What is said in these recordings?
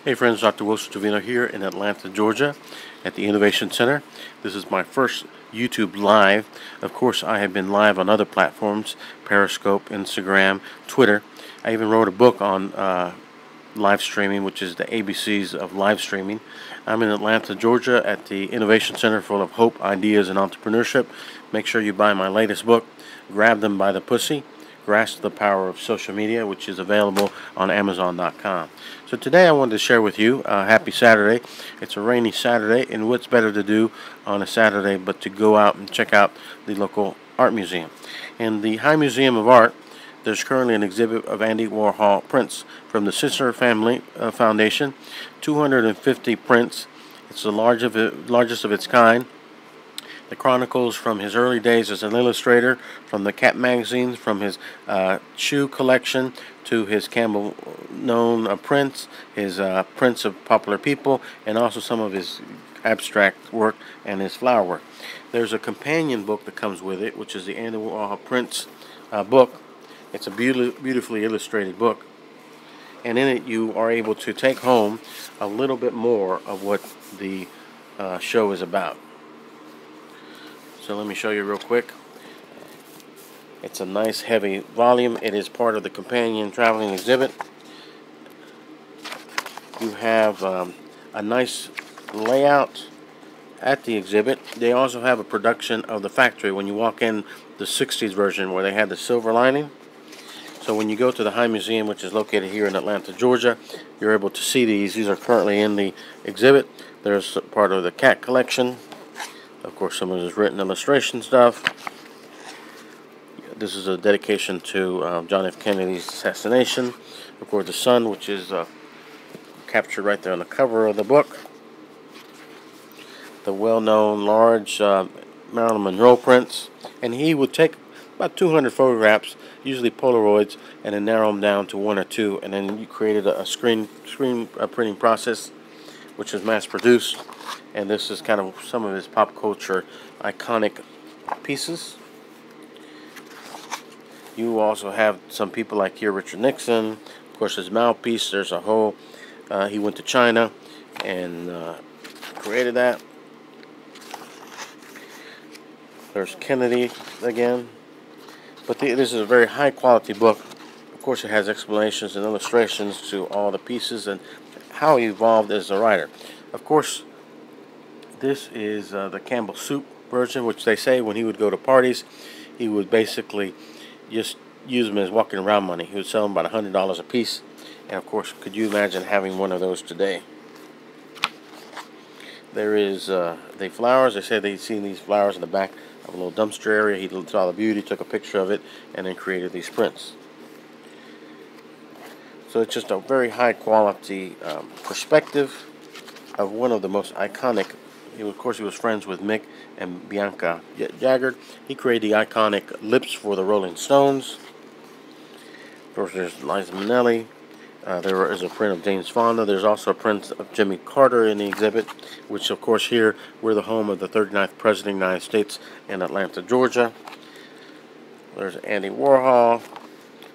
Hey friends, Dr. Wilson Trevino here in Atlanta, Georgia at the Innovation Center. This is my first YouTube Live. Of course, I have been live on other platforms, Periscope, Instagram, Twitter. I even wrote a book on live streaming, which is the ABCs of live streaming. I'm in Atlanta, Georgia at the Innovation Center full of hope, ideas, and entrepreneurship. Make sure you buy my latest book, Grab Them by the Pussy, Grasp the Power of Social Media, which is available on Amazon.com. So today I wanted to share with you, happy Saturday. It's a rainy Saturday, and what's better to do on a Saturday but to go out and check out the local art museum. In the High Museum of Art, there's currently an exhibit of Andy Warhol prints from the Sister Family Foundation, 250 prints. It's the largest of its kind. The chronicles from his early days as an illustrator, from the Cat magazines, from his shoe collection to his Campbell known prints, his prints of popular people, and also some of his abstract work and his flower work. There's a companion book that comes with it, which is the Andy Warhol Prints book. It's a beautifully illustrated book, and in it you are able to take home a little bit more of what the show is about. So let me show you real quick. It's a nice heavy volume. It is part of the companion traveling exhibit. You have a nice layout at the exhibit. They also have a production of the factory when you walk in, the 60s version where they had the silver lining. So when you go to the High Museum, which is located here in Atlanta, Georgia, you're able to see these. These are currently in the exhibit. There's part of the cat collection. Of course, some of his written illustration stuff. This is a dedication to John F. Kennedy's assassination. Of course, the sun, which is captured right there on the cover of the book. The well-known large Marilyn Monroe prints. And he would take about 200 photographs, usually Polaroids, and then narrow them down to one or two. And then you created a screen printing process, which is mass-produced. And this is kind of some of his pop culture iconic pieces. You also have some people like here, Richard Nixon. Of course, his mouthpiece. There's a whole. He went to China and created that. There's Kennedy again. But this is a very high quality book. Of course, it has explanations and illustrations to all the pieces and how he evolved as a writer. Of course, this is the Campbell soup version, which they say when he would go to parties, he would basically just use them as walking around money. He would sell them about $100 a piece. And of course, could you imagine having one of those today? There is the flowers. They said they'd seen these flowers in the back of a little dumpster area. He saw the beauty, took a picture of it, and then created these prints. So it's just a very high quality perspective of one of the most iconic. Of course, he was friends with Mick and Bianca Jagger. He created the iconic lips for the Rolling Stones. Of course, there's Liza Minnelli. There is a print of James Fonda. There's also a print of Jimmy Carter in the exhibit, which, of course, here we're the home of the 39th President of the United States in Atlanta, Georgia. There's Andy Warhol.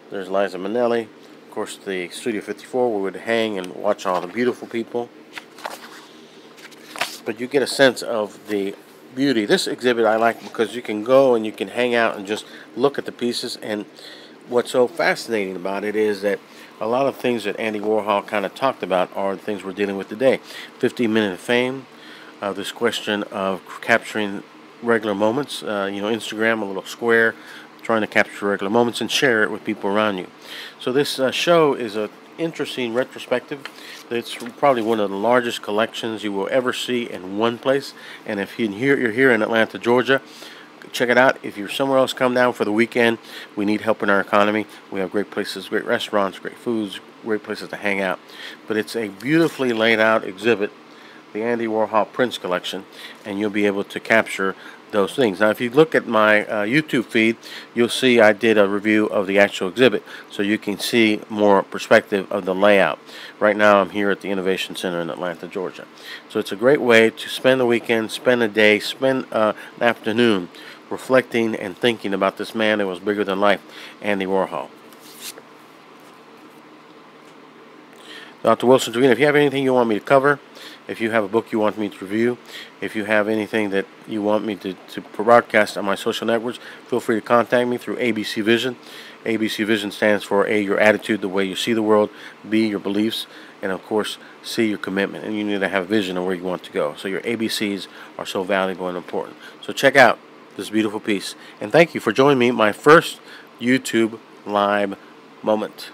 There's Liza Minnelli. Of course, the Studio 54, where we would hang and watch all the beautiful people. But you get a sense of the beauty. This exhibit I like because you can go and you can hang out and just look at the pieces. And what's so fascinating about it is that a lot of things that Andy Warhol kind of talked about are the things we're dealing with today. 15-minute fame, this question of capturing regular moments. Instagram, a little square, trying to capture regular moments and share it with people around you. So this show is an interesting retrospective. It's probably one of the largest collections you will ever see in one place. And if you're here in Atlanta, Georgia, check it out. If you're somewhere else, come down for the weekend. We need help in our economy. We have great places, great restaurants, great foods, great places to hang out. But it's a beautifully laid out exhibit, the Andy Warhol Prints collection, and you'll be able to capture those things. Now, if you look at my YouTube feed, you'll see I did a review of the actual exhibit, so you can see more perspective of the layout. Right now, I'm here at the Innovation Center in Atlanta, Georgia. So it's a great way to spend the weekend, spend a day, spend an afternoon reflecting and thinking about this man that was bigger than life, Andy Warhol. Dr. Wilson Trevino. If you have anything you want me to cover, if you have a book you want me to review, if you have anything that you want me to broadcast on my social networks, feel free to contact me through ABC Vision. ABC Vision stands for A, your attitude, the way you see the world, B, your beliefs, and of course, C, your commitment. And you need to have a vision of where you want to go. So your ABCs are so valuable and important. So check out this beautiful piece. And thank you for joining me, my first YouTube live moment.